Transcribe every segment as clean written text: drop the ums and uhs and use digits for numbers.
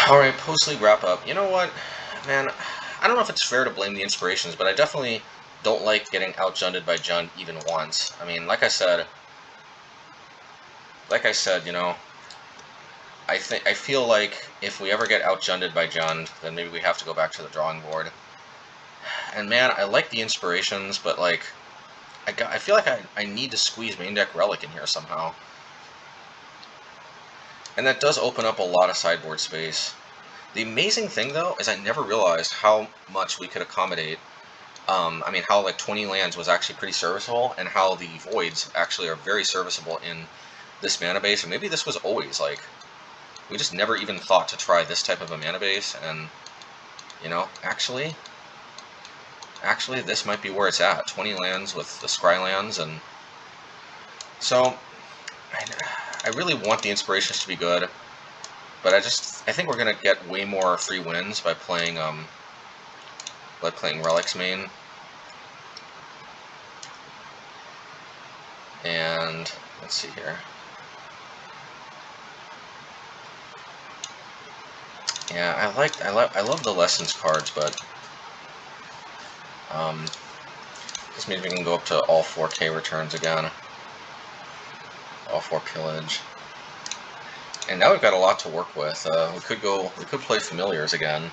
Alright, post-league wrap-up. You know what, man, I don't know if it's fair to blame the inspirations, but I definitely don't like getting outjunded by Jund even once. I mean, like I said, you know, I feel like if we ever get outjunded by Jund, then maybe we have to go back to the drawing board. And man, I like the inspirations, but like, I feel like I need to squeeze main deck Relic in here somehow. And that does open up a lot of sideboard space. The amazing thing, though, is I never realized how much we could accommodate. I mean, how like 20 lands was actually pretty serviceable, and how the voids actually are very serviceable in this mana base. And maybe this was always like, we just never even thought to try this type of a mana base, and, you know, actually, this might be where it's at. 20 lands with the Scry lands, and so I really want the inspirations to be good. But I think we're gonna get way more free wins by playing Relic's main. And let's see here. Yeah, I love the lessons cards, but this means we can go up to all 4K returns again. All 4 pillage. And now we've got a lot to work with. We could play familiars again.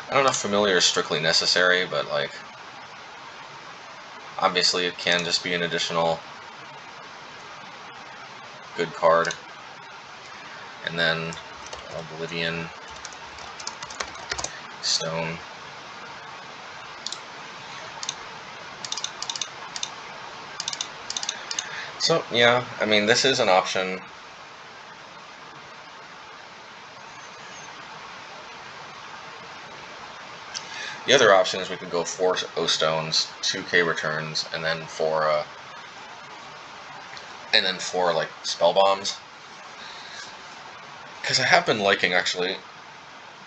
I don't know if familiar is strictly necessary, but like, obviously it can just be an additional good card. And then Oblivion, Stone. So yeah, I mean, this is an option. The other option is we could go 4 O-Stones, 2K returns, and then 4 like spell bombs. Because I have been liking actually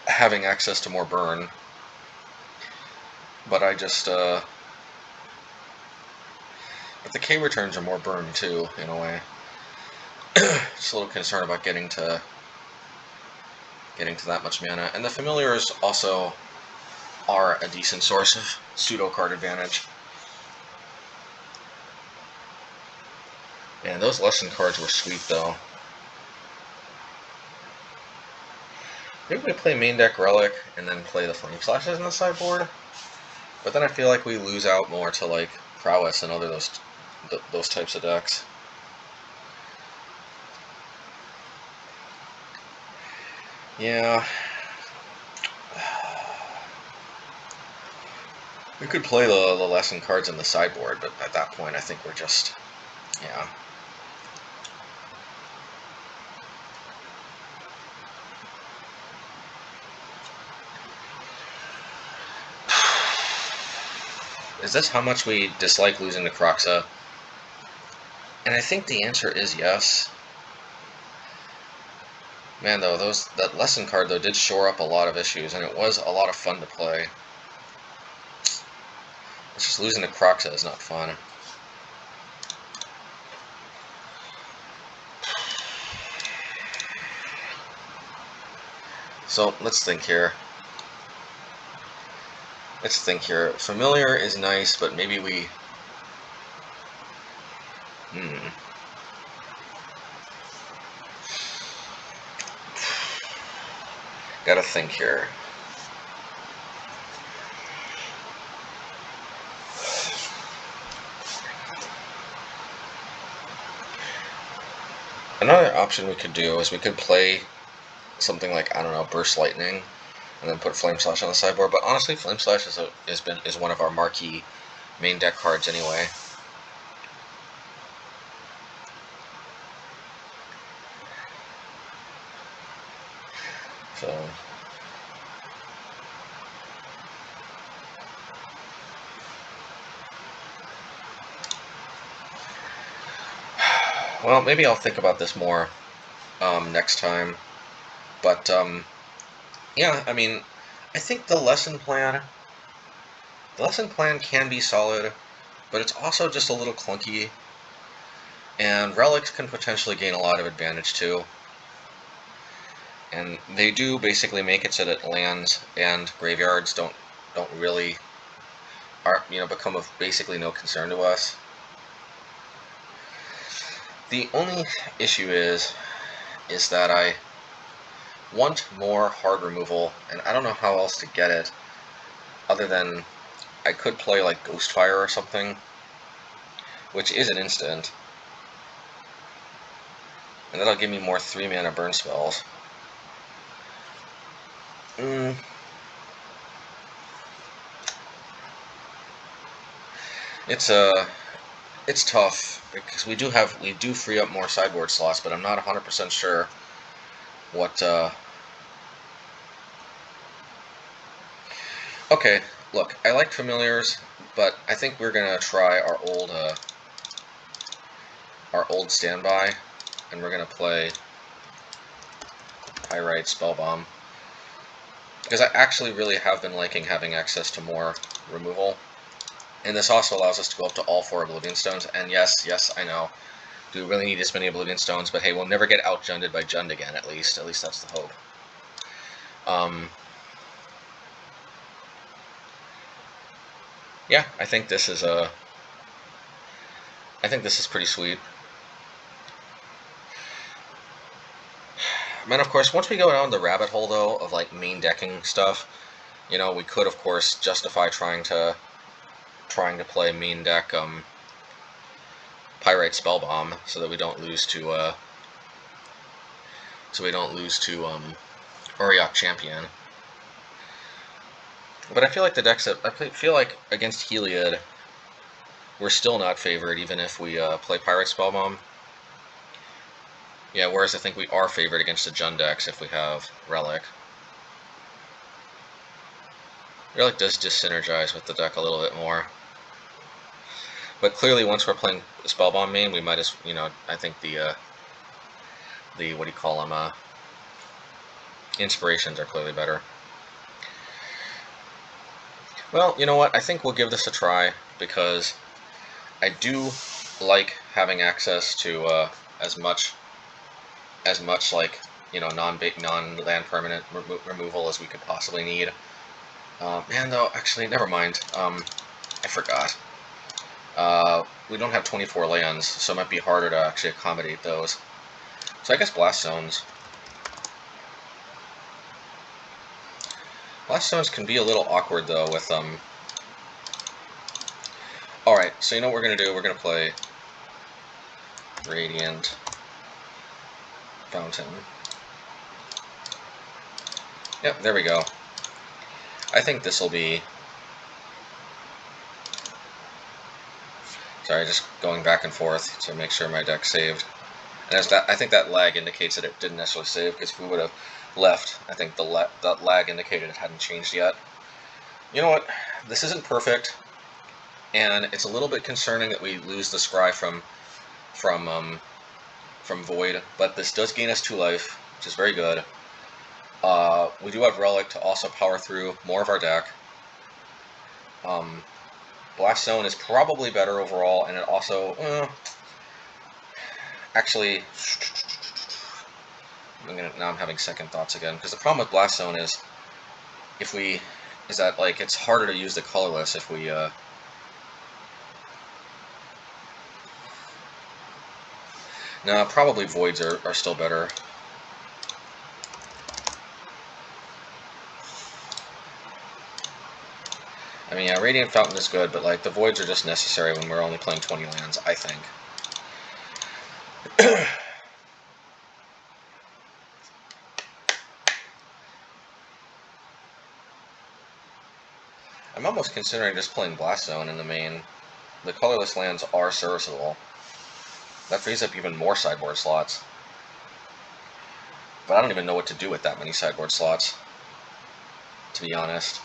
having access to more burn, but I just but the K returns are more burn too, in a way. Just a little concerned about getting to that much mana, and the familiars also are a decent source of pseudo card advantage. Man, those lesson cards were sweet though. Maybe we play main deck Relic and then play the Flame Slashes in the sideboard, but then I feel like we lose out more to like Prowess and other those types of decks. Yeah. We could play the lesson cards in the sideboard, but at that point I think we're just, yeah. Is this how much we dislike losing to Kroxa? And I think the answer is yes. Man, though, that lesson card though did shore up a lot of issues, and it was a lot of fun to play. It's just losing to Kroxa is not fun. So let's think here. Familiar is nice, but maybe we... Gotta think here. Another option we could do is we could play something like, I don't know, Burst Lightning, and then put Flame Slash on the sideboard. But honestly, Flame Slash is one of our marquee main deck cards anyway. So well, maybe I'll think about this more next time. But yeah, I mean, I think the lesson plan can be solid, but it's also just a little clunky, and relics can potentially gain a lot of advantage too. And they do basically make it so that lands and graveyards don't really become of basically no concern to us. The only issue is that I want more hard removal, and I don't know how else to get it other than I could play like Ghostfire or something, which is an instant, and that'll give me more 3-mana burn spells. It's tough because we do free up more sideboard slots, but I'm not 100% sure what. Okay, look, I like familiars, but I think we're gonna try our old standby, and we're gonna play Pyrite Spellbomb because I actually really have been liking having access to more removal. And this also allows us to go up to all 4 Oblivion Stones, and yes, I know. Do we really need this many Oblivion Stones? But hey, we'll never get out-Junded by Jund again, at least. At least that's the hope. Yeah, I think this is pretty sweet. And of course, once we go down the rabbit hole, though, of like main decking stuff, we could, of course, justify trying to play main deck Pyrite Spellbomb so that we don't lose to Auriok Champion. But I feel like against Heliod, we're still not favored even if we play Pyrite Spellbomb. Yeah, whereas I think we are favored against the Jund decks if we have Relic. Relic does dis-synergize with the deck a little bit more. But clearly, once we're playing Spellbomb main, we might as, I think the what do you call them, Inspirations are clearly better. Well, you know what, I think we'll give this a try, because I do like having access to as much like, non-land permanent removal as we could possibly need. Man, though, actually, never mind. I forgot. We don't have 24 lands, so it might be harder to actually accommodate those. So I guess Blast Zones. Blast Zones can be a little awkward, though, with, Alright, so you know what we're going to do? We're going to play Radiant Fountain. Yep, there we go. I think this will be... Sorry, just going back and forth to make sure my deck's saved. And I think that lag indicates that it didn't necessarily save, because if we would have left, I think that lag indicated it hadn't changed yet. You know what? This isn't perfect, and it's a little bit concerning that we lose the Scry from Void, but this does gain us 2 life, which is very good. We do have Relic to also power through more of our deck. Blast Zone is probably better overall, and it also... actually... now I'm having second thoughts again, because the problem with Blast Zone is that, like, it's harder to use the colorless if we... No, probably Voids are still better. I mean, yeah, Radiant Fountain is good, but, like, the Voids are just necessary when we're only playing 20 lands, I think. I'm almost considering just playing Blast Zone in the main. The colorless lands are serviceable. That frees up even more sideboard slots. But I don't even know what to do with that many sideboard slots, to be honest.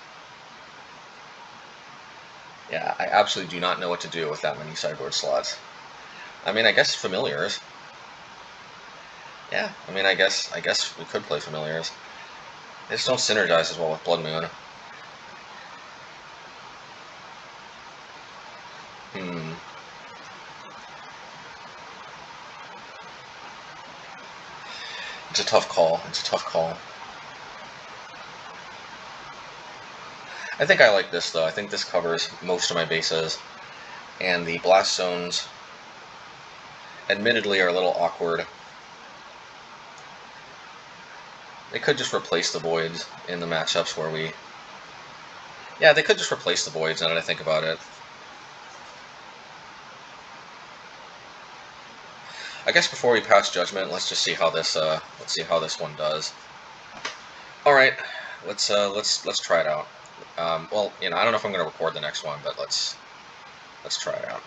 Yeah, I absolutely do not know what to do with that many sideboard slots. I mean, I guess Familiars. Yeah, I mean, I guess we could play Familiars. They just don't synergize as well with Blood Moon. It's a tough call. It's a tough call. I think I like this, though. I think this covers most of my bases. And the Blast Zones, admittedly, are a little awkward. They could just replace the Voids in the matchups where we... Yeah, they could just replace the Voids, now that I think about it. I guess before we pass judgment, let's just see how this one does. All right, let's try it out. Well, you know, I don't know if I'm going to record the next one, but let's try it out.